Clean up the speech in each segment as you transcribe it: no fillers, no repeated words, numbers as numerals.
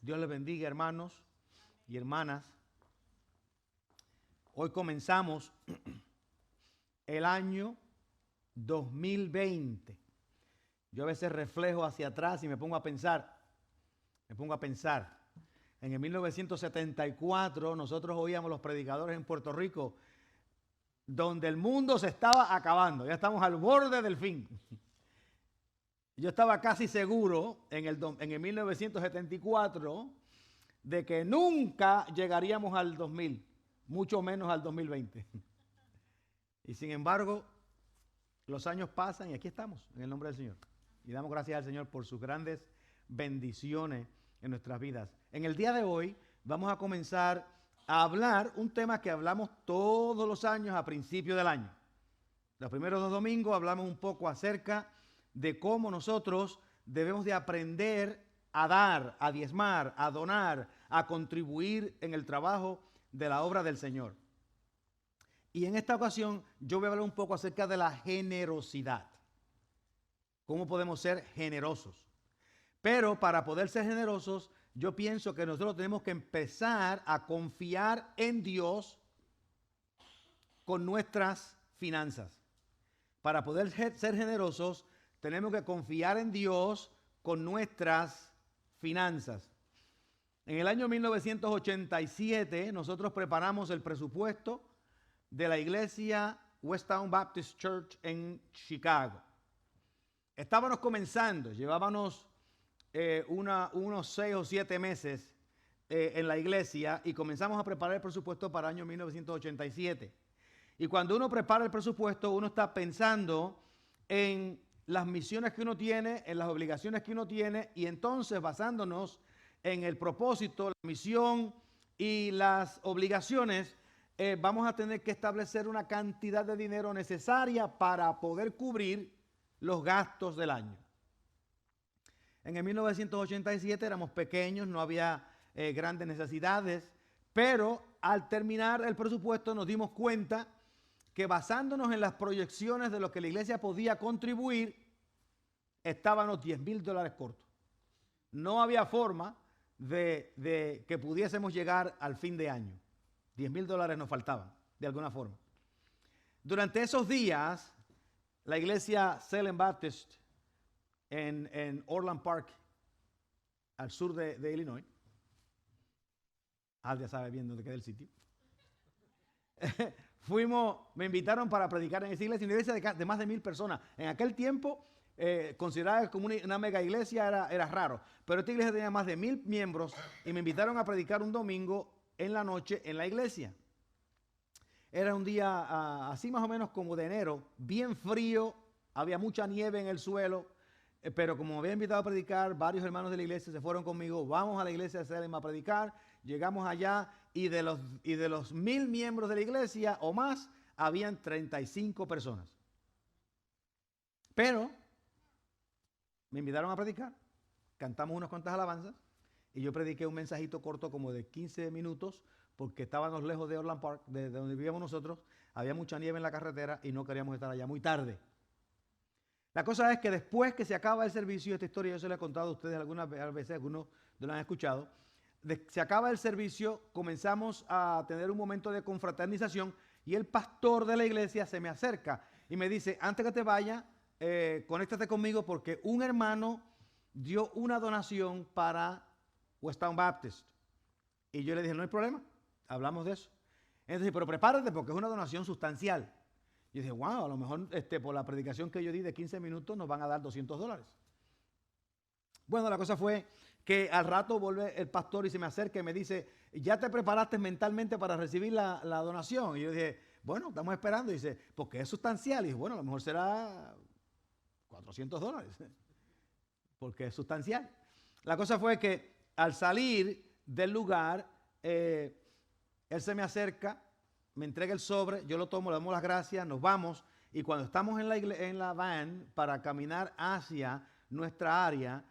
Dios les bendiga, hermanos y hermanas. Hoy comenzamos el año 2020. Yo a veces reflejo hacia atrás y me pongo a pensar. En el 1974 nosotros oíamos los predicadores en Puerto Rico donde el mundo se estaba acabando. Ya estamos al borde del fin. Yo estaba casi seguro en el 1974 de que nunca llegaríamos al 2000, mucho menos al 2020. Y sin embargo, los años pasan y aquí estamos, en el nombre del Señor. Y damos gracias al Señor por sus grandes bendiciones en nuestras vidas. En el día de hoy vamos a comenzar a hablar un tema que hablamos todos los años a principio del año. Los primeros 2 domingos hablamos un poco acerca de cómo nosotros debemos de aprender a dar, a diezmar, a donar, a contribuir en el trabajo de la obra del Señor. Y en esta ocasión yo voy a hablar un poco acerca de la generosidad. ¿Cómo podemos ser generosos? Pero para poder ser generosos, yo pienso que nosotros tenemos que empezar a confiar en Dios con nuestras finanzas. Para poder ser generosos, tenemos que confiar en Dios con nuestras finanzas. En el año 1987, nosotros preparamos el presupuesto de la iglesia Westtown Baptist Church en Chicago. Estábamos comenzando, llevábamos unos 6 o 7 meses en la iglesia y comenzamos a preparar el presupuesto para el año 1987. Y cuando uno prepara el presupuesto, uno está pensando en las misiones que uno tiene, en las obligaciones que uno tiene, y entonces basándonos en el propósito, la misión y las obligaciones, vamos a tener que establecer una cantidad de dinero necesaria para poder cubrir los gastos del año. En el 1987 éramos pequeños, no había grandes necesidades, pero al terminar el presupuesto nos dimos cuenta que basándonos en las proyecciones de lo que la iglesia podía contribuir, estábamos $10,000 cortos. No había forma de que pudiésemos llegar al fin de año. $10,000 nos faltaban, de alguna forma. Durante esos días, la iglesia Salem Baptist en Orland Park, al sur de Illinois, ya sabe bien dónde queda el sitio, me invitaron para predicar en esa iglesia, una iglesia de más de 1,000 personas. En aquel tiempo, considerada como una mega iglesia era raro, pero esta iglesia tenía más de 1,000 miembros y me invitaron a predicar un domingo en la noche en la iglesia. Era un día así más o menos como de enero, bien frío, había mucha nieve en el suelo, pero como me había invitado a predicar, varios hermanos de la iglesia se fueron conmigo, vamos a la iglesia de Salem a predicar. Llegamos allá y de los 1,000 miembros de la iglesia o más, habían 35 personas. Pero me invitaron a predicar, cantamos unas cuantas alabanzas y yo prediqué un mensajito corto como de 15 minutos porque estábamos lejos de Orland Park, de donde vivíamos nosotros, había mucha nieve en la carretera y no queríamos estar allá muy tarde. La cosa es que después que se acaba el servicio, esta historia yo se la he contado a ustedes algunas veces, algunos lo han escuchado. Se acaba el servicio, comenzamos a tener un momento de confraternización y el pastor de la iglesia se me acerca y me dice, antes que te vaya, conéctate conmigo porque un hermano dio una donación para Westtown Baptist. Y yo le dije, no hay problema, hablamos de eso. Entonces, pero prepárate porque es una donación sustancial. Y dije, wow, a lo mejor por la predicación que yo di de 15 minutos nos van a dar $200. Bueno, la cosa fue que al rato vuelve el pastor y se me acerca y me dice, ¿ya te preparaste mentalmente para recibir la donación? Y yo dije, bueno, estamos esperando. Y dice, porque es sustancial. Y dije, bueno, a lo mejor será $400, porque es sustancial. La cosa fue que al salir del lugar, él se me acerca, me entrega el sobre, yo lo tomo, le damos las gracias, nos vamos. Y cuando estamos en la van para caminar hacia nuestra área,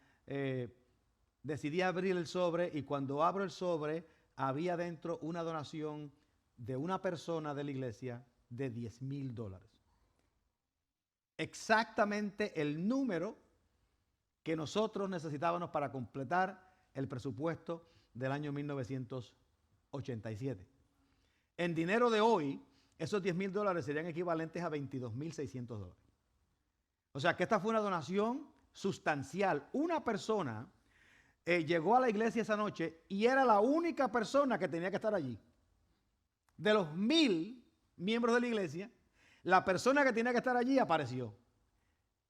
decidí abrir el sobre y cuando abro el sobre había dentro una donación de una persona de la iglesia de $10,000. Exactamente el número que nosotros necesitábamos para completar el presupuesto del año 1987. En dinero de hoy, esos $10,000 serían equivalentes a $22,600. O sea que esta fue una donación sustancial. Una persona llegó a la iglesia esa noche y era la única persona que tenía que estar allí. De los 1,000 miembros de la iglesia, la persona que tenía que estar allí apareció.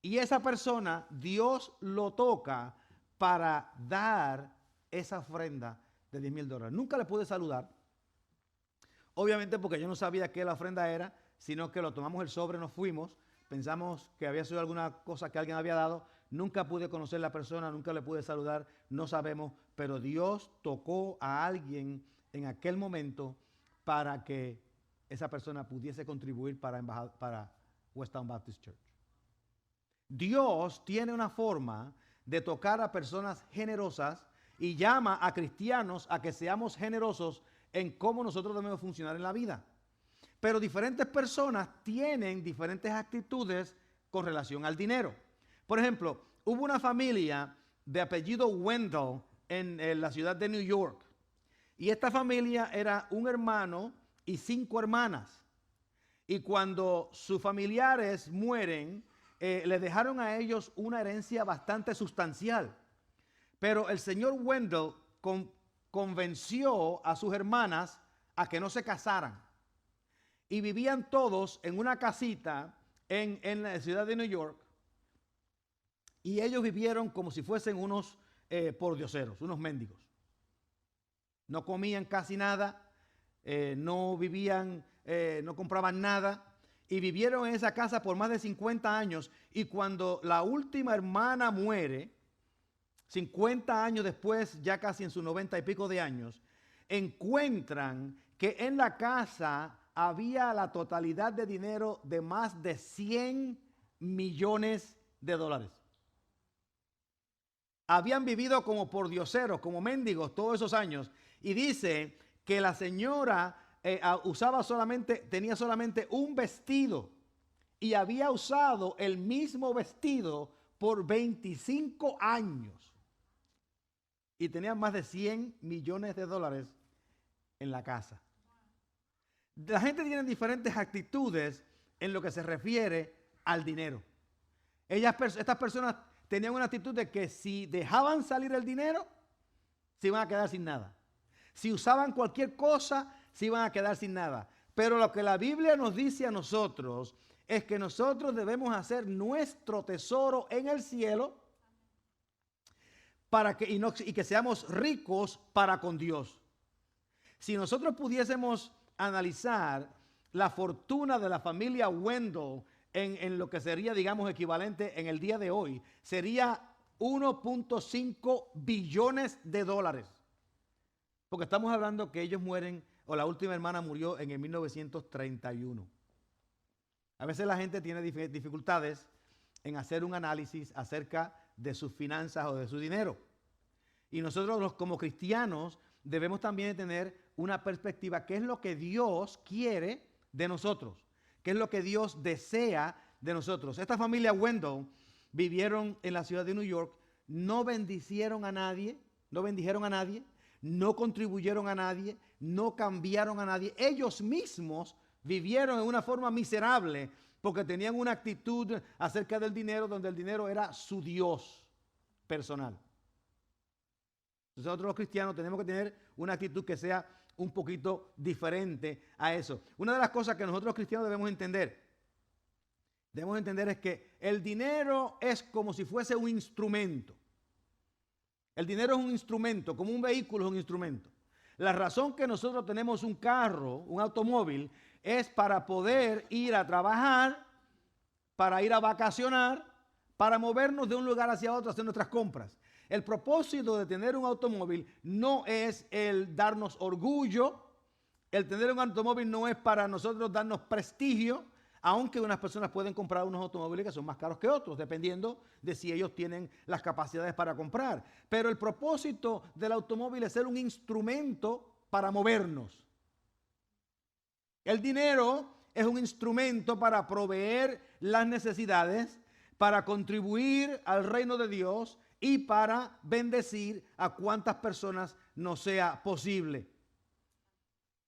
Y esa persona, Dios lo toca para dar esa ofrenda de $10,000. Nunca le pude saludar. Obviamente porque yo no sabía qué la ofrenda era, sino que lo tomamos el sobre, nos fuimos, pensamos que había sido alguna cosa que alguien había dado. Nunca pude conocer a la persona, nunca le pude saludar, no sabemos, pero Dios tocó a alguien en aquel momento para que esa persona pudiese contribuir para Westtown Baptist Church. Dios tiene una forma de tocar a personas generosas y llama a cristianos a que seamos generosos en cómo nosotros debemos funcionar en la vida. Pero diferentes personas tienen diferentes actitudes con relación al dinero. Por ejemplo, hubo una familia de apellido Wendell en la ciudad de New York. Y esta familia era un hermano y 5 hermanas. Y cuando sus familiares mueren, le dejaron a ellos una herencia bastante sustancial. Pero el señor Wendell convenció a sus hermanas a que no se casaran. Y vivían todos en una casita en la ciudad de New York. Y ellos vivieron como si fuesen unos pordioseros, unos mendigos. No comían casi nada, no vivían, no compraban nada. Y vivieron en esa casa por más de 50 años. Y cuando la última hermana muere, 50 años después, ya casi en sus 90 y pico de años, encuentran que en la casa había la totalidad de dinero de más de $100 millones. Habían vivido como pordioseros, como mendigos todos esos años. Y dice que la señora tenía solamente un vestido y había usado el mismo vestido por 25 años. Y tenían más de $100 millones en la casa. La gente tiene diferentes actitudes en lo que se refiere al dinero. Estas personas tenían una actitud de que si dejaban salir el dinero, se iban a quedar sin nada. Si usaban cualquier cosa, se iban a quedar sin nada. Pero lo que la Biblia nos dice a nosotros es que nosotros debemos hacer nuestro tesoro en el cielo y que seamos ricos para con Dios. Si nosotros pudiésemos analizar la fortuna de la familia Wendell en lo que sería, digamos, equivalente en el día de hoy, sería $1.5 billones. Porque estamos hablando que ellos mueren, o la última hermana murió en el 1931. A veces la gente tiene dificultades en hacer un análisis acerca de sus finanzas o de su dinero. Y nosotros como cristianos debemos también tener una perspectiva, qué es lo que Dios quiere de nosotros, qué es lo que Dios desea de nosotros. Esta familia Wendell vivieron en la ciudad de New York, no bendijeron a nadie, no contribuyeron a nadie, no cambiaron a nadie. Ellos mismos vivieron en una forma miserable porque tenían una actitud acerca del dinero donde el dinero era su Dios personal. Nosotros los cristianos tenemos que tener una actitud que sea un poquito diferente a eso. Una de las cosas que nosotros los cristianos debemos entender es que el dinero es como si fuese un instrumento. El dinero es un instrumento, como un vehículo es un instrumento. La razón que nosotros tenemos un carro, un automóvil, es para poder ir a trabajar, para ir a vacacionar, para movernos de un lugar hacia otro, hacer nuestras compras. El propósito de tener un automóvil no es el darnos orgullo. El tener un automóvil no es para nosotros darnos prestigio, aunque unas personas pueden comprar unos automóviles que son más caros que otros, dependiendo de si ellos tienen las capacidades para comprar. Pero el propósito del automóvil es ser un instrumento para movernos. El dinero es un instrumento para proveer las necesidades, para contribuir al reino de Dios y para bendecir a cuantas personas nos sea posible.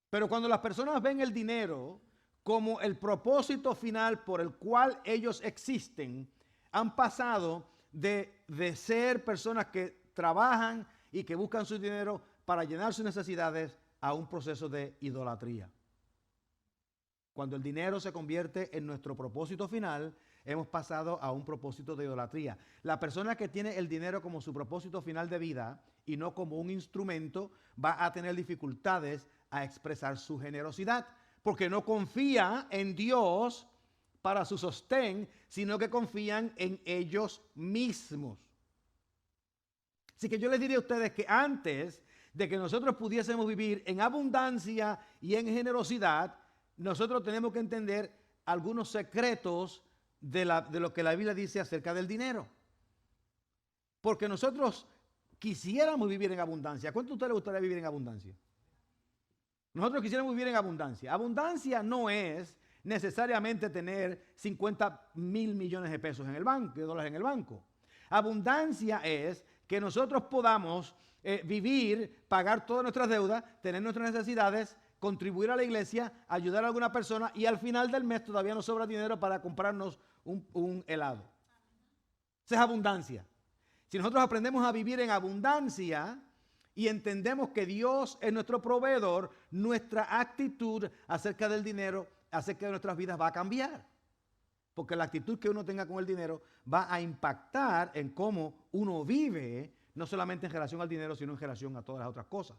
Pero cuando las personas ven el dinero como el propósito final por el cual ellos existen, han pasado de ser personas que trabajan y que buscan su dinero para llenar sus necesidades a un proceso de idolatría. Cuando el dinero se convierte en nuestro propósito final, hemos pasado a un propósito de idolatría. La persona que tiene el dinero como su propósito final de vida y no como un instrumento, va a tener dificultades a expresar su generosidad, porque no confía en Dios para su sostén, sino que confían en ellos mismos. Así que yo les diría a ustedes que antes de que nosotros pudiésemos vivir en abundancia y en generosidad, nosotros tenemos que entender algunos secretos de lo que la Biblia dice acerca del dinero. Porque nosotros quisiéramos vivir en abundancia. ¿Cuánto a usted le gustaría vivir en abundancia? Nosotros quisiéramos vivir en abundancia. Abundancia no es necesariamente tener 50,000 millones de pesos en el banco, de dólares en el banco. Abundancia es que nosotros podamos vivir, pagar todas nuestras deudas, tener nuestras necesidades, contribuir a la iglesia, ayudar a alguna persona y al final del mes todavía nos sobra dinero para comprarnos un helado. Esa es abundancia. Si nosotros aprendemos a vivir en abundancia y entendemos que Dios es nuestro proveedor, nuestra actitud acerca del dinero, acerca de nuestras vidas va a cambiar. Porque la actitud que uno tenga con el dinero va a impactar en cómo uno vive, no solamente en relación al dinero, sino en relación a todas las otras cosas.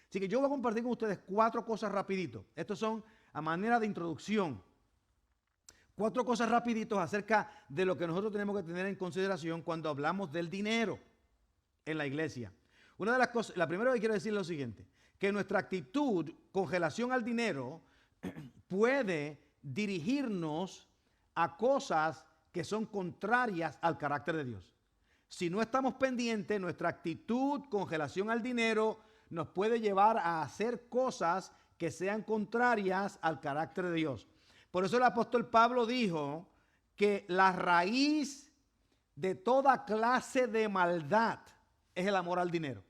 Así que yo voy a compartir con ustedes 4 cosas rapidito. Estos son a manera de introducción. 4 cosas rapiditos acerca de lo que nosotros tenemos que tener en consideración cuando hablamos del dinero en la iglesia. Una de las cosas, la primera que quiero decir es lo siguiente, que nuestra actitud con relación al dinero puede dirigirnos a cosas que son contrarias al carácter de Dios. Si no estamos pendientes, nuestra actitud con relación al dinero nos puede llevar a hacer cosas que sean contrarias al carácter de Dios. Por eso el apóstol Pablo dijo que la raíz de toda clase de maldad es el amor al dinero.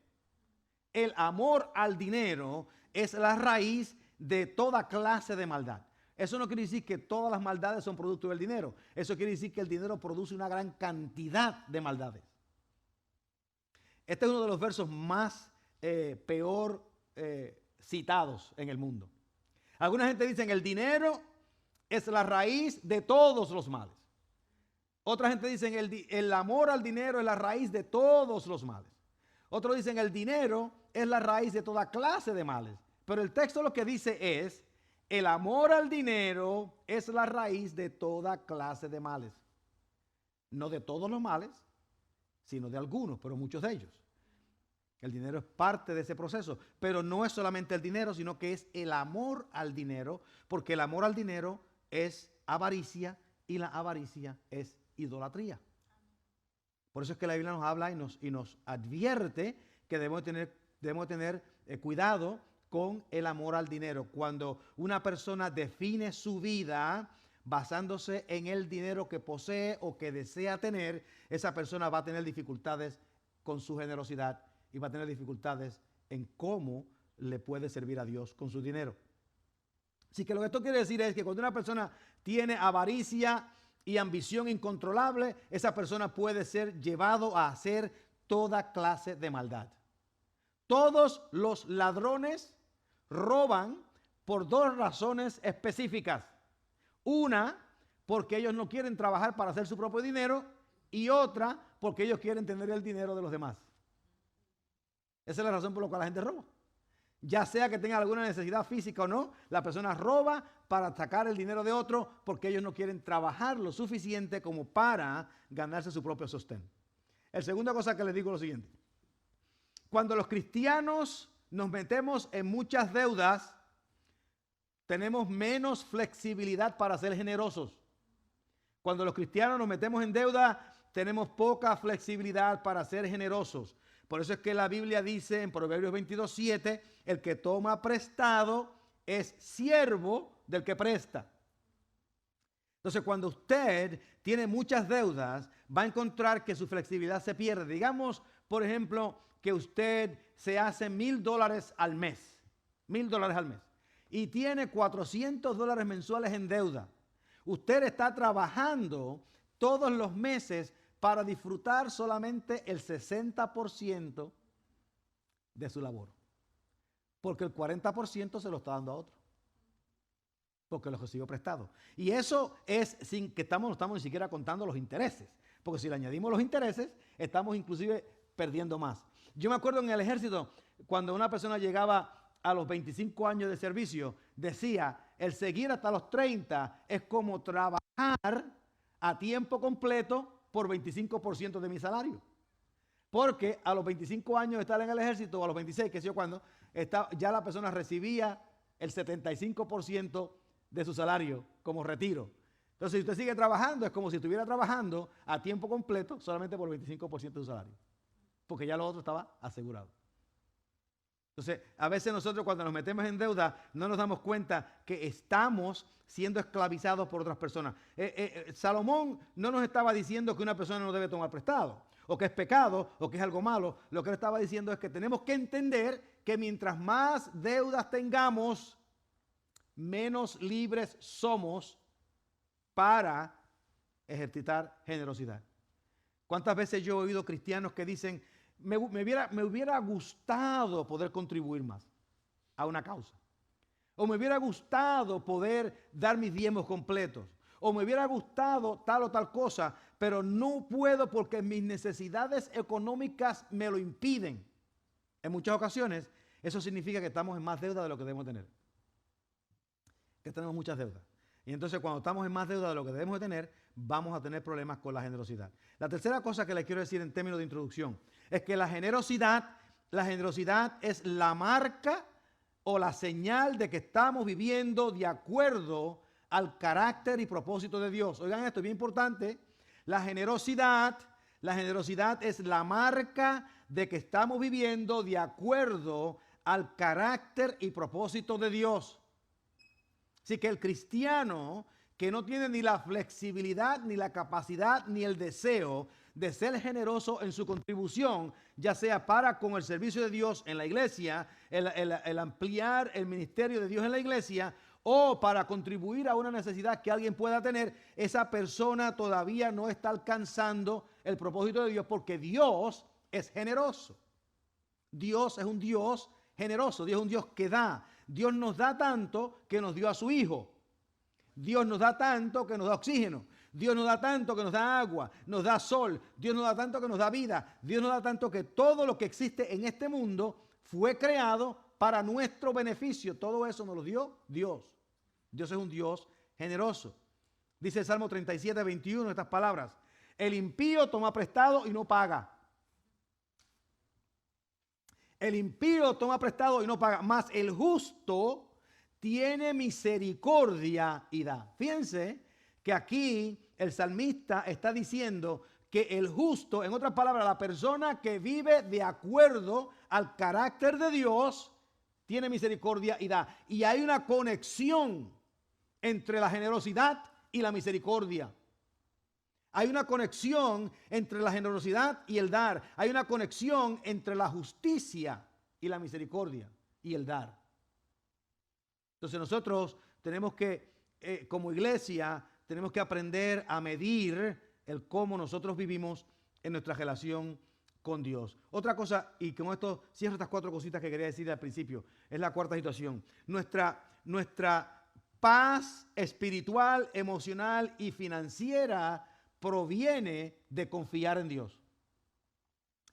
El amor al dinero es la raíz de toda clase de maldad. Eso no quiere decir que todas las maldades son producto del dinero. Eso quiere decir que el dinero produce una gran cantidad de maldades. Este es uno de los versos más peor citados en el mundo. Alguna gente dice que el dinero es la raíz de todos los males. Otra gente dice que el amor al dinero es la raíz de todos los males. Otros dicen que el dinero es la raíz de toda clase de males. Pero el texto lo que dice es: el amor al dinero es la raíz de toda clase de males. No de todos los males, sino de algunos, pero muchos de ellos. El dinero es parte de ese proceso, pero no es solamente el dinero, sino que es el amor al dinero, porque el amor al dinero es avaricia y la avaricia es idolatría. Por eso es que la Biblia nos habla y nos advierte que debemos tener cuidado con el amor al dinero. Cuando una persona define su vida basándose en el dinero que posee o que desea tener, esa persona va a tener dificultades con su generosidad y va a tener dificultades en cómo le puede servir a Dios con su dinero. Así que lo que esto quiere decir es que cuando una persona tiene avaricia y ambición incontrolable, esa persona puede ser llevado a hacer toda clase de maldad. Todos los ladrones roban por 2 razones específicas. Una, porque ellos no quieren trabajar para hacer su propio dinero, y otra, porque ellos quieren tener el dinero de los demás. Esa es la razón por la cual la gente roba. Ya sea que tenga alguna necesidad física o no, la persona roba para sacar el dinero de otro porque ellos no quieren trabajar lo suficiente como para ganarse su propio sostén. La segunda cosa que les digo es lo siguiente. Cuando los cristianos nos metemos en muchas deudas, tenemos menos flexibilidad para ser generosos. Cuando los cristianos nos metemos en deuda, tenemos poca flexibilidad para ser generosos. Por eso es que la Biblia dice en Proverbios 22:7, el que toma prestado es siervo del que presta. Entonces, cuando usted tiene muchas deudas, va a encontrar que su flexibilidad se pierde. Digamos, por ejemplo, que usted se hace $1,000 al mes, $1,000 al mes, y tiene $400 mensuales en deuda. Usted está trabajando todos los meses para disfrutar solamente el 60% de su labor, porque el 40% se lo está dando a otro, porque lo recibió prestado. Y eso es sin que no estamos ni siquiera contando los intereses, porque si le añadimos los intereses, estamos inclusive perdiendo más. Yo me acuerdo en el ejército, cuando una persona llegaba a los 25 años de servicio, decía, el seguir hasta los 30 es como trabajar a tiempo completo por 25% de mi salario. Porque a los 25 años de estar en el ejército, o a los 26, que sé yo cuándo, ya la persona recibía el 75% de su salario como retiro. Entonces, si usted sigue trabajando, es como si estuviera trabajando a tiempo completo solamente por el 25% de su salario, porque ya lo otro estaba asegurado. Entonces, a veces nosotros cuando nos metemos en deuda no nos damos cuenta que estamos siendo esclavizados por otras personas. Salomón no nos estaba diciendo que una persona no debe tomar prestado, o que es pecado, o que es algo malo. Lo que él estaba diciendo es que tenemos que entender que mientras más deudas tengamos, menos libres somos para ejercitar generosidad. ¿Cuántas veces yo he oído cristianos que dicen, me hubiera gustado poder contribuir más a una causa? O me hubiera gustado poder dar mis diezmos completos. O me hubiera gustado tal o tal cosa, pero no puedo porque mis necesidades económicas me lo impiden. En muchas ocasiones, eso significa que estamos en más deuda de lo que debemos tener. Que tenemos muchas deudas. Y entonces cuando estamos en más deuda de lo que debemos de tener, vamos a tener problemas con la generosidad. La tercera cosa que les quiero decir en términos de introducción es que la generosidad es la marca o la señal de que estamos viviendo de acuerdo al carácter y propósito de Dios. Oigan esto, es bien importante. La generosidad es la marca de que estamos viviendo de acuerdo al carácter y propósito de Dios. Así que el cristiano que no tiene ni la flexibilidad, ni la capacidad, ni el deseo de ser generoso en su contribución, ya sea para con el servicio de Dios en la iglesia, el ampliar el ministerio de Dios en la iglesia, o para contribuir a una necesidad que alguien pueda tener, esa persona todavía no está alcanzando el propósito de Dios, porque Dios es generoso. Dios es un Dios generoso, Dios es un Dios que da. Dios nos da tanto que nos dio a su Hijo. Dios nos da tanto que nos da oxígeno. Dios nos da tanto que nos da agua, nos da sol. Dios nos da tanto que nos da vida. Dios nos da tanto que todo lo que existe en este mundo fue creado para nuestro beneficio. Todo eso nos lo dio Dios. Dios es un Dios generoso. Dice el Salmo 37, 21 estas palabras. El impío toma prestado y no paga. El impío toma prestado y no paga, mas el justo tiene misericordia y da. Fíjense que aquí el salmista está diciendo que el justo, en otras palabras, la persona que vive de acuerdo al carácter de Dios, tiene misericordia y da. Y hay una conexión entre la generosidad y la misericordia. Hay una conexión entre la generosidad y el dar. Hay una conexión entre la justicia y la misericordia y el dar. Entonces nosotros tenemos que, como iglesia, tenemos que aprender a medir el cómo nosotros vivimos en nuestra relación con Dios. Otra cosa, y con esto cierro estas 4 cositas que quería decir al principio, es la cuarta situación. Nuestra paz espiritual, emocional y financiera proviene de confiar en Dios.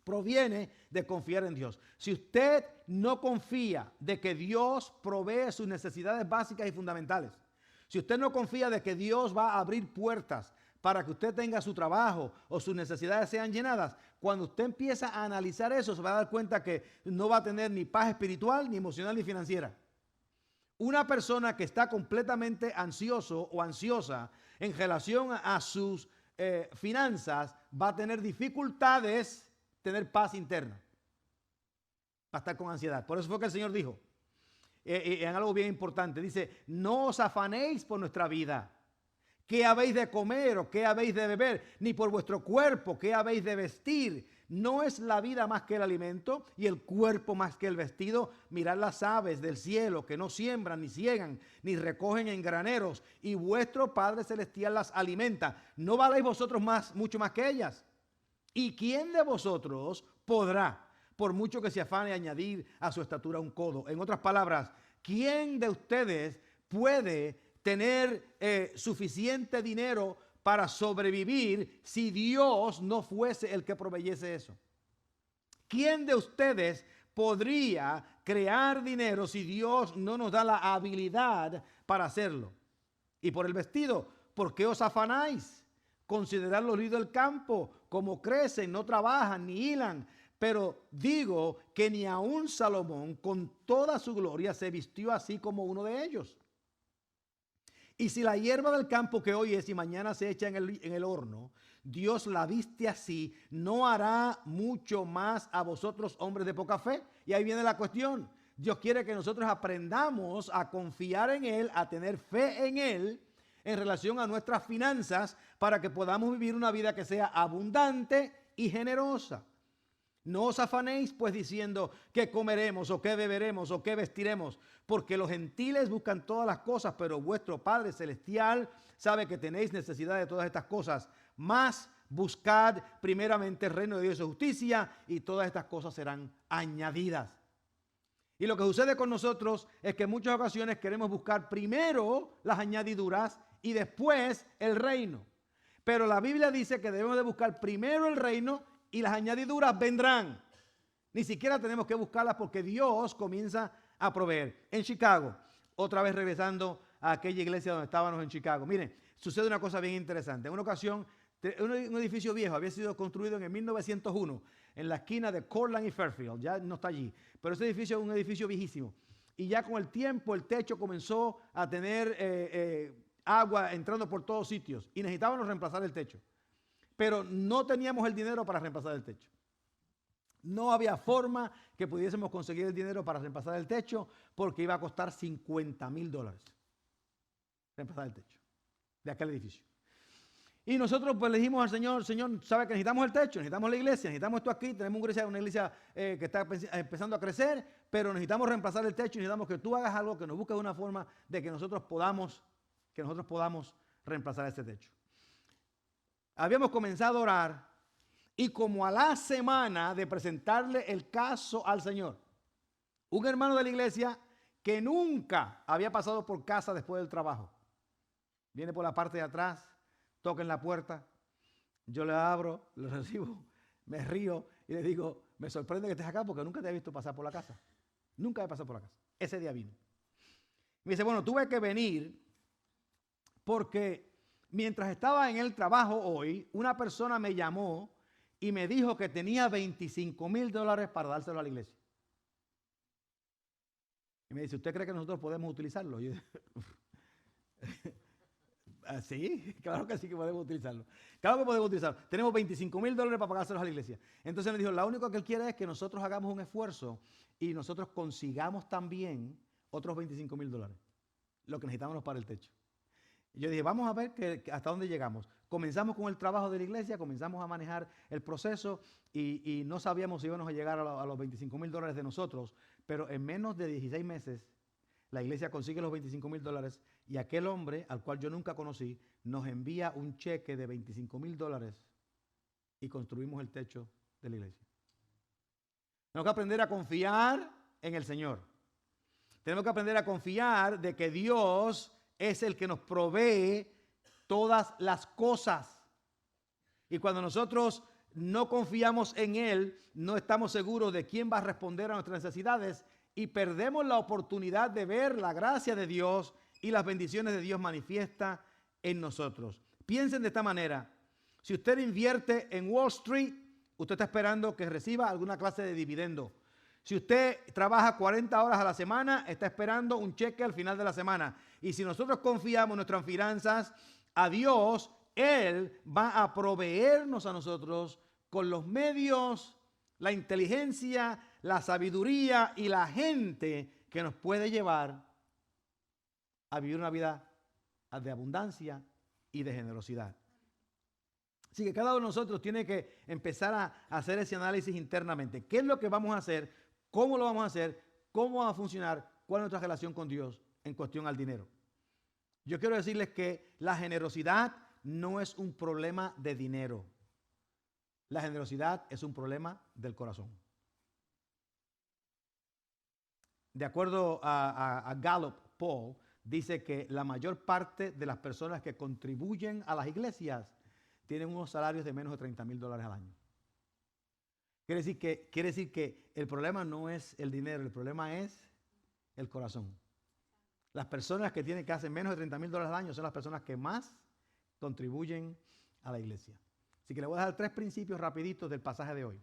Proviene de confiar en Dios. Si usted no confía de que Dios provee sus necesidades básicas y fundamentales, si usted no confía de que Dios va a abrir puertas para que usted tenga su trabajo o sus necesidades sean llenadas, cuando usted empieza a analizar eso, se va a dar cuenta que no va a tener ni paz espiritual, ni emocional, ni financiera. Una persona que está completamente ansioso o ansiosa en relación a sus finanzas va a tener dificultades tener paz interna. Va a estar con ansiedad. Por eso fue que el Señor dijo, en algo bien importante, dice, no os afanéis por nuestra vida, ¿Qué habéis de comer o qué habéis de beber? Ni por vuestro cuerpo, ¿qué habéis de vestir? ¿No es la vida más que el alimento y el cuerpo más que el vestido? Mirad las aves del cielo que no siembran, ni ciegan, ni recogen en graneros, y vuestro Padre Celestial las alimenta. ¿No valéis vosotros mucho más que ellas? ¿Y quién de vosotros podrá, por mucho que se afane, añadir a su estatura un codo? En otras palabras, ¿quién de ustedes puede tener suficiente dinero para sobrevivir si Dios no fuese el que proveyese eso? ¿Quién de ustedes podría crear dinero si Dios no nos da la habilidad para hacerlo? Y por el vestido, ¿por qué os afanáis? Considerad los lirios del campo, como crecen, no trabajan ni hilan. Pero digo que ni aun Salomón con toda su gloria se vistió así como uno de ellos. Y si la hierba del campo que hoy es y mañana se echa en el horno, Dios la viste así, ¿no hará mucho más a vosotros, hombres de poca fe? Y ahí viene la cuestión. Dios quiere que nosotros aprendamos a confiar en Él, a tener fe en Él en relación a nuestras finanzas, para que podamos vivir una vida que sea abundante y generosa. No os afanéis pues diciendo qué comeremos o qué beberemos o qué vestiremos, porque los gentiles buscan todas las cosas, pero vuestro Padre Celestial sabe que tenéis necesidad de todas estas cosas. Mas buscad primeramente el reino de Dios y su justicia, y todas estas cosas serán añadidas. Y lo que sucede con nosotros es que en muchas ocasiones queremos buscar primero las añadiduras y después el reino. Pero la Biblia dice que debemos de buscar primero el reino y las añadiduras vendrán. Ni siquiera tenemos que buscarlas porque Dios comienza a proveer. En Chicago, otra vez regresando a aquella iglesia donde estábamos en Chicago. Miren, sucede una cosa bien interesante. En una ocasión, un edificio viejo había sido construido en el 1901 en la esquina de Cortland y Fairfield. Ya no está allí, pero ese edificio es un edificio viejísimo. Y ya con el tiempo el techo comenzó a tener agua entrando por todos sitios y necesitábamos reemplazar el techo. Pero no teníamos el dinero para reemplazar el techo. No había forma que pudiésemos conseguir el dinero para reemplazar el techo, porque iba a costar $50,000 reemplazar el techo de aquel edificio. Y nosotros pues le dijimos al Señor, Señor, ¿sabe que necesitamos el techo? Necesitamos la iglesia, necesitamos esto aquí, tenemos una iglesia que está empezando a crecer, pero necesitamos reemplazar el techo, necesitamos que tú hagas algo, que nos busques una forma de que nosotros podamos reemplazar ese techo. Habíamos comenzado a orar y como a la semana de presentarle el caso al Señor, un hermano de la iglesia que nunca había pasado por casa después del trabajo, viene por la parte de atrás, toca en la puerta, yo le abro, lo recibo, me río y le digo, me sorprende que estés acá porque nunca te he visto pasar por la casa. Nunca he pasado por la casa. Ese día vino. Me dice, bueno, tuve que venir porque mientras estaba en el trabajo hoy, una persona me llamó y me dijo que tenía $25,000 para dárselo a la iglesia. Y me dice, ¿usted cree que nosotros podemos utilizarlo? Y yo, sí, claro que sí que podemos utilizarlo. Claro que podemos utilizarlo. Tenemos $25,000 para pagárselos a la iglesia. Entonces me dijo, lo único que él quiere es que nosotros hagamos un esfuerzo y nosotros consigamos también otros $25,000, lo que necesitamos para el techo. Yo dije, vamos a ver hasta dónde llegamos. Comenzamos con el trabajo de la iglesia, comenzamos a manejar el proceso y no sabíamos si íbamos a llegar a los $25,000 de nosotros, pero en menos de 16 meses la iglesia consigue los $25,000 y aquel hombre, al cual yo nunca conocí, nos envía un cheque de $25,000 y construimos el techo de la iglesia. Tenemos que aprender a confiar en el Señor. Tenemos que aprender a confiar de que Dios es el que nos provee todas las cosas. Y cuando nosotros no confiamos en Él, no estamos seguros de quién va a responder a nuestras necesidades y perdemos la oportunidad de ver la gracia de Dios y las bendiciones de Dios manifiesta en nosotros. Piensen de esta manera. Si usted invierte en Wall Street, usted está esperando que reciba alguna clase de dividendo. Si usted trabaja 40 horas a la semana, está esperando un cheque al final de la semana. Y si nosotros confiamos en nuestras finanzas a Dios, Él va a proveernos a nosotros con los medios, la inteligencia, la sabiduría y la gente que nos puede llevar a vivir una vida de abundancia y de generosidad. Así que cada uno de nosotros tiene que empezar a hacer ese análisis internamente. ¿Qué es lo que vamos a hacer? ¿Cómo lo vamos a hacer? ¿Cómo va a funcionar? ¿Cuál es nuestra relación con Dios en cuestión al dinero? Yo quiero decirles que la generosidad no es un problema de dinero. La generosidad es un problema del corazón. De acuerdo a Gallup Poll, dice que la mayor parte de las personas que contribuyen a las iglesias tienen unos salarios de menos de $30,000 al año. Quiere decir que el problema no es el dinero, el problema es el corazón. Las personas que hacen menos de $30,000 al año son las personas que más contribuyen a la iglesia. Así que les voy a dar 3 principios rapiditos del pasaje de hoy,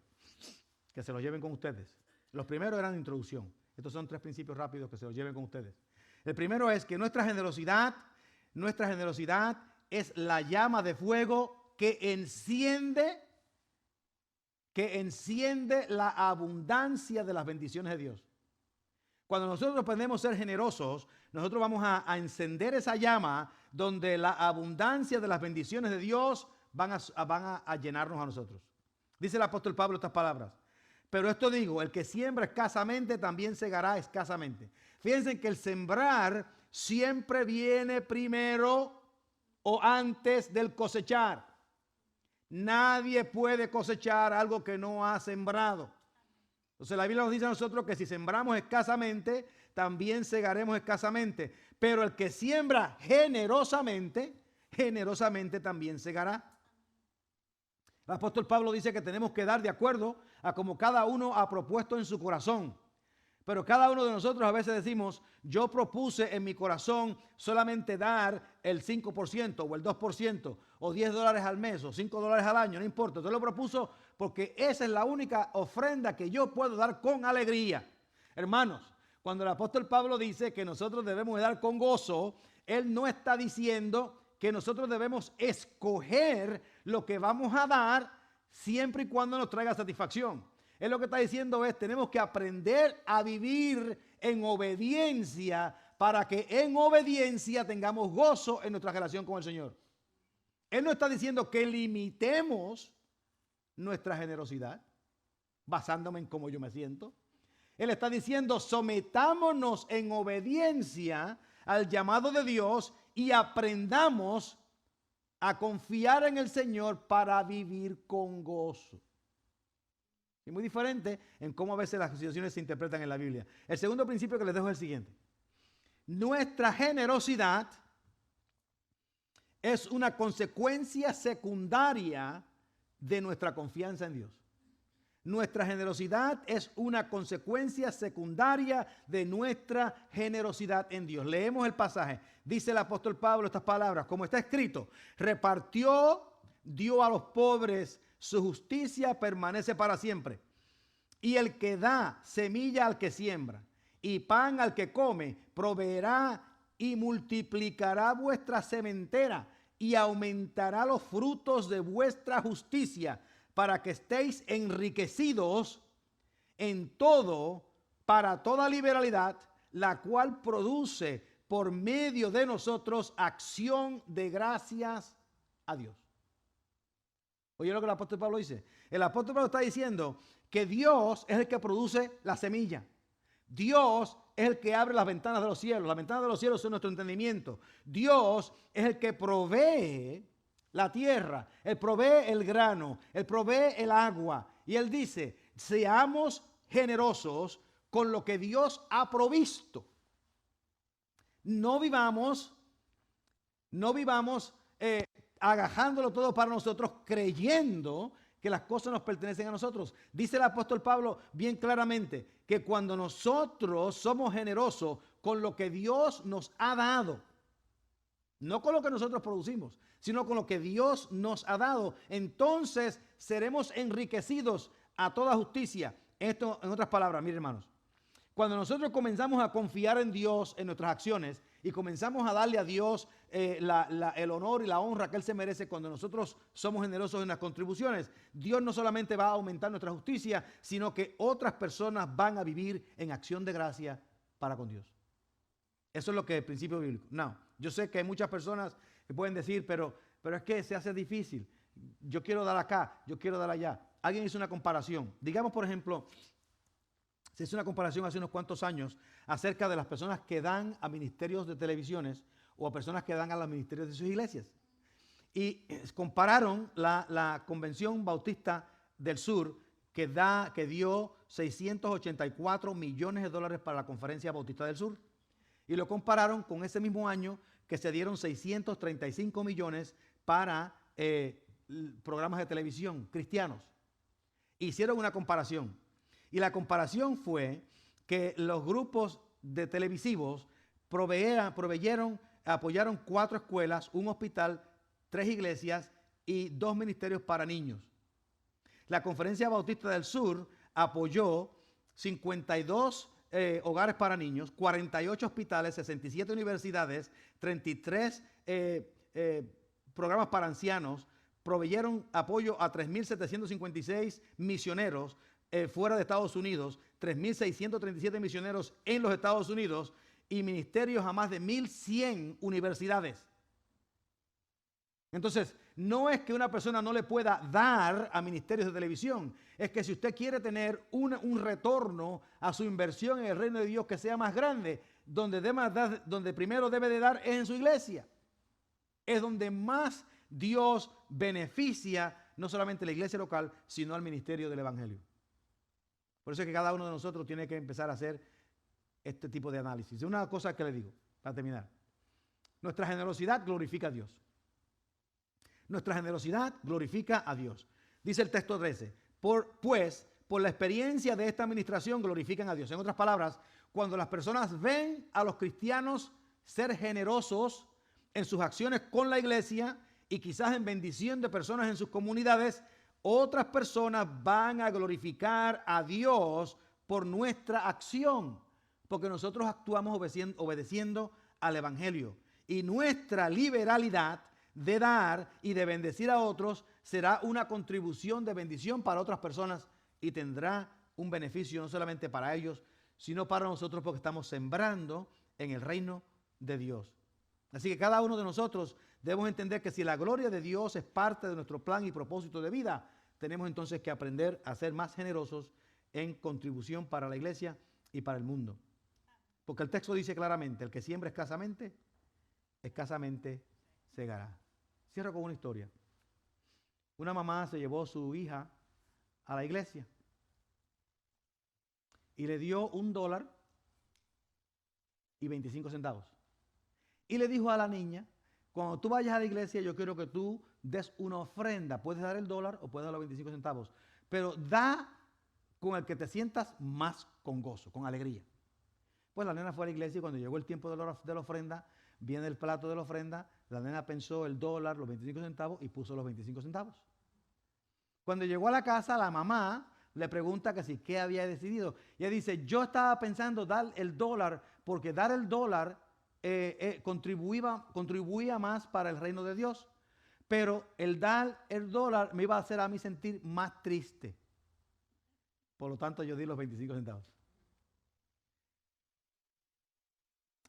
que se los lleven con ustedes. Los primeros eran de introducción. Estos son 3 principios rápidos que se los lleven con ustedes. El primero es que nuestra generosidad es la llama de fuego que enciende la abundancia de las bendiciones de Dios. Cuando nosotros aprendemos a ser generosos, nosotros vamos a encender esa llama donde la abundancia de las bendiciones de Dios van a llenarnos a nosotros. Dice el apóstol Pablo estas palabras. Pero esto digo, el que siembra escasamente también segará escasamente. Fíjense que el sembrar siempre viene primero o antes del cosechar. Nadie puede cosechar algo que no ha sembrado. Entonces la Biblia nos dice a nosotros que si sembramos escasamente, también segaremos escasamente. Pero el que siembra generosamente también segará. El apóstol Pablo dice que tenemos que dar de acuerdo a como cada uno ha propuesto en su corazón. Pero cada uno de nosotros a veces decimos, yo propuse en mi corazón solamente dar el 5% o el 2% o $10 al mes o $5 al año, no importa. Usted lo propuso porque esa es la única ofrenda que yo puedo dar con alegría. Hermanos, cuando el apóstol Pablo dice que nosotros debemos dar con gozo, él no está diciendo que nosotros debemos escoger lo que vamos a dar siempre y cuando nos traiga satisfacción. Él lo que está diciendo es, tenemos que aprender a vivir en obediencia para que en obediencia tengamos gozo en nuestra relación con el Señor. Él no está diciendo que limitemos nuestra generosidad basándome en cómo yo me siento. Él está diciendo, sometámonos en obediencia al llamado de Dios y aprendamos a confiar en el Señor para vivir con gozo. Y muy diferente en cómo a veces las situaciones se interpretan en la Biblia. El segundo principio que les dejo es el siguiente. Nuestra generosidad es una consecuencia secundaria de nuestra confianza en Dios. Nuestra generosidad es una consecuencia secundaria de nuestra generosidad en Dios. Leemos el pasaje. Dice el apóstol Pablo estas palabras, como está escrito, repartió, dio a los pobres, su justicia permanece para siempre. Y el que da semilla al que siembra y pan al que come, proveerá y multiplicará vuestra sementera y aumentará los frutos de vuestra justicia, para que estéis enriquecidos en todo, para toda liberalidad, la cual produce por medio de nosotros acción de gracias a Dios. Oye lo que el apóstol Pablo dice. El apóstol Pablo está diciendo que Dios es el que produce la semilla. Dios es el que abre las ventanas de los cielos. Las ventanas de los cielos son nuestro entendimiento. Dios es el que provee la tierra, Él provee el grano, Él provee el agua. Y Él dice, seamos generosos con lo que Dios ha provisto. No vivamos agajándolo todo para nosotros, creyendo que las cosas nos pertenecen a nosotros. Dice el apóstol Pablo bien claramente que cuando nosotros somos generosos con lo que Dios nos ha dado, no con lo que nosotros producimos, sino con lo que Dios nos ha dado, entonces seremos enriquecidos a toda justicia. Esto, en otras palabras, miren hermanos, cuando nosotros comenzamos a confiar en Dios en nuestras acciones y comenzamos a darle a Dios el honor y la honra que Él se merece cuando nosotros somos generosos en las contribuciones, Dios no solamente va a aumentar nuestra justicia, sino que otras personas van a vivir en acción de gracia para con Dios. Eso es lo que es el principio bíblico. No, yo sé que hay muchas personas Y pueden decir, pero es que se hace difícil. Yo quiero dar acá, yo quiero dar allá. Alguien hizo una comparación. Digamos, por ejemplo, se hizo una comparación hace unos cuantos años acerca de las personas que dan a ministerios de televisiones o a personas que dan a los ministerios de sus iglesias. Y compararon la Convención Bautista del Sur, que dio 684 millones de dólares para la Conferencia Bautista del Sur. Y lo compararon con ese mismo año que se dieron 635 millones para programas de televisión cristianos. Hicieron una comparación. Y la comparación fue que los grupos de televisivos apoyaron 4 escuelas, un hospital, 3 iglesias y 2 ministerios para niños. La Conferencia Bautista del Sur apoyó 52 hogares para niños, 48 hospitales, 67 universidades, 33 programas para ancianos, proveyeron apoyo a 3.756 misioneros fuera de Estados Unidos, 3.637 misioneros en los Estados Unidos y ministerios a más de 1.100 universidades. Entonces, no es que una persona no le pueda dar a ministerios de televisión, es que si usted quiere tener un retorno a su inversión en el reino de Dios que sea más grande, donde primero debe de dar es en su iglesia. Es donde más Dios beneficia no solamente la iglesia local, sino al ministerio del evangelio. Por eso es que cada uno de nosotros tiene que empezar a hacer este tipo de análisis. Una cosa que le digo, para terminar. Nuestra generosidad glorifica a Dios. Nuestra generosidad glorifica a Dios. Dice el texto 13, pues por la experiencia de esta administración glorifican a Dios. En otras palabras, cuando las personas ven a los cristianos ser generosos en sus acciones con la iglesia y quizás en bendición de personas en sus comunidades, otras personas van a glorificar a Dios por nuestra acción, porque nosotros actuamos obedeciendo al evangelio. Y nuestra liberalidad de dar y de bendecir a otros será una contribución de bendición para otras personas y tendrá un beneficio no solamente para ellos, sino para nosotros, porque estamos sembrando en el reino de Dios. Así que cada uno de nosotros debemos entender que si la gloria de Dios es parte de nuestro plan y propósito de vida, tenemos entonces que aprender a ser más generosos en contribución para la iglesia y para el mundo. Porque el texto dice claramente, el que siembra escasamente segará. Cierro con una historia. Una mamá se llevó a su hija a la iglesia y le dio $1.25. Y le dijo a la niña, cuando tú vayas a la iglesia, yo quiero que tú des una ofrenda. Puedes dar $1 o puedes dar los 25 centavos. Pero da con el que te sientas más con gozo, con alegría. Pues la nena fue a la iglesia y cuando llegó el tiempo de la ofrenda, viene el plato de la ofrenda, la nena pensó el $1, los 25 centavos y puso los 25 centavos. Cuando llegó a la casa, la mamá le pregunta que si qué había decidido. Y ella dice, yo estaba pensando dar el $1 porque dar el $1 contribuía más para el reino de Dios. Pero el dar el $1 me iba a hacer a mí sentir más triste. Por lo tanto, yo di los 25 centavos.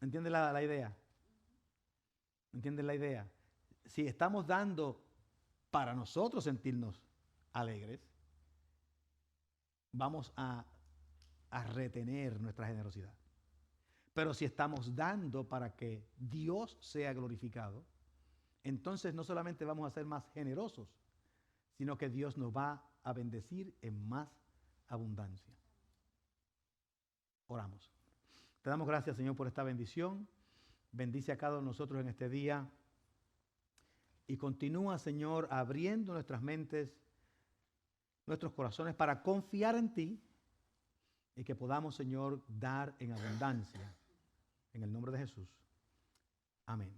¿Entiende la idea? ¿Entienden la idea? Si estamos dando para nosotros sentirnos alegres, vamos a retener nuestra generosidad. Pero si estamos dando para que Dios sea glorificado, entonces no solamente vamos a ser más generosos, sino que Dios nos va a bendecir en más abundancia. Oramos. Te damos gracias, Señor, por esta bendición. Bendice a cada uno de nosotros en este día y continúa, Señor, abriendo nuestras mentes, nuestros corazones para confiar en ti y que podamos, Señor, dar en abundancia. En el nombre de Jesús. Amén.